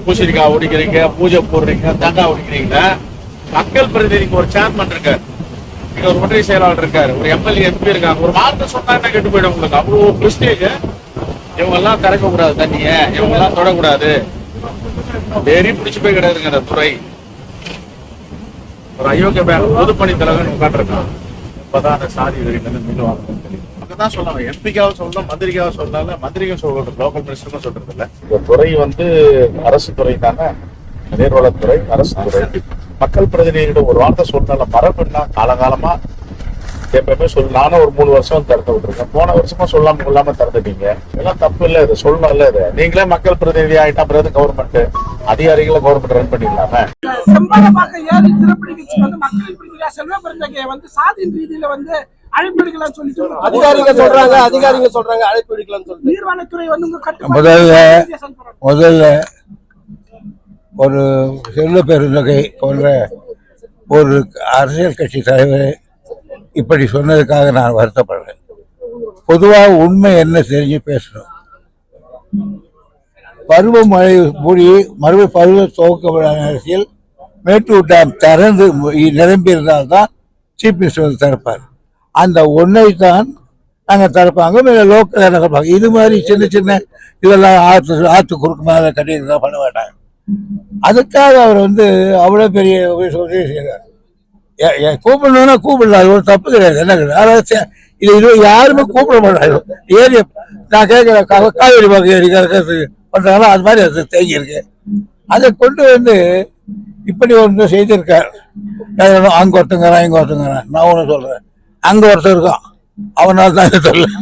பூசணிக்காய் உடிக்கிறீங்க, பூஜை போடுறீங்க, தேங்காய் உடிக்கிறீங்க. மக்கள் பிரதிநிதிக்கு ஒரு சேர்மன் இருக்காரு, இங்க ஒரு ஒன்றிய செயலாளர் இருக்காரு, ஒரு எம்எல்ஏ எம்பி இருக்காங்க. ஒரு வார்த்தை சொன்னா என்ன கெட்டு போயிடும் உங்களுக்கு. அவ்வளவு பிரஸ்டேஜ். இவங்க எல்லாம் திறக்க கூடாது தண்ணிய, இவங்க எல்லாம் தொடக்கூடாது, வெறி பிடிச்சு போய் கிடையாதுங்க அந்த துறை. ஒரு அயோக்கிய பேங்க் பொதுப்பணி தலைவர் உட்காந்துருக்கான். இப்பதான் அந்த சாதி வெறியில மீண்டும் வாங்கணும்னு தெரியும். அங்கதான் சொல்லாங்க, எம்பிக்காக சொல்லலாம், மந்திரிக்காக சொல்லல, மந்திரிக்கும் சொல்றது, லோக்கல் மினிஸ்டருக்கும் சொல்றது இல்ல. இந்த துறை அரசு துறை தானே, நீர்வளத்துறை அரசு துறை. மக்கள் பிரதிநிதிகளிடம் ஒரு வார்த்தை சொன்னால மரபுன்னா காலகாலமா எப்பவுமே நானும் ஒரு 3 வருஷம் திறந்து விட்டுருக்கேன். போன வருஷமா சொல்லாம திறந்துட்டீங்க. இதெல்லாம் தப்பு இல்ல, இது சொல்லணும் இல்ல. இது நீங்களே மக்கள் பிரதிநிதி ஆயிட்டா பிறகு கவர்மெண்ட் அதிகாரிகளை கவர்மெண்ட் ரன் பண்ணிடலாமே. செம்பரம்பாக்கம் ஏரி திறப்பிடிச்சு மக்கள் பிரதிநிதியா செல்வ பெருந்தகை சாதியின் ரீதியில அழைப்பிடுக்கலாம் சொல்லிட்டு அதிகாரிங்க சொல்றாங்க அழைப்பிடுக்கலாம் சொல்லி. நீர்வளத்துறை முதல்ல ஒரு செல்வ பெருந்தகை போன்ற ஒரு அரசியல் கட்சி தலைவர் இப்படி சொன்னதுக்காக நான் வருத்தப்படுறேன். பொதுவாக உண்மை என்ன தெரிஞ்சு பேசணும். பருவமழை மூடி மறுபடியும் பருவ துவக்கப்படாத அரசியல் மேட்டூர் டேம் திறந்து நிரம்பியிருந்தால்தான் சீஃப் மினிஸ்டர் வந்து திறப்பார். அந்த ஒன்றை தான் நாங்கள் திறப்பாங்க, லோக்கல் திறப்பாங்க. இது மாதிரி சின்ன சின்ன இதெல்லாம் ஆற்று குறுக்கு மேலே கட்டியிருந்தா பண்ண மாட்டாங்க. அதுக்காக அவர் அவ்வளோ பெரிய செய்கிறார். கூப்பிடணும்னா கூப்பிடலாம், அது ஒரு தப்பு கிடையாது. என்ன கிடையாது, இது யாருமே கூப்பிட மாட்டாங்க. ஏரி நான் கேட்குறேன், காவேரி பக்கம் ஏரி பண்றாங்களோ அது மாதிரி அது தேங்கி இருக்கு. அதை கொண்டு இப்படி ஒன்று செய்திருக்கார். அங்கே ஒருத்தங்கிறான், இங்கே ஒருத்தங்கிறான். நான் ஒன்று சொல்றேன், அங்கே ஒருத்தர் இருக்கான், அவனால் தான் சொல்ல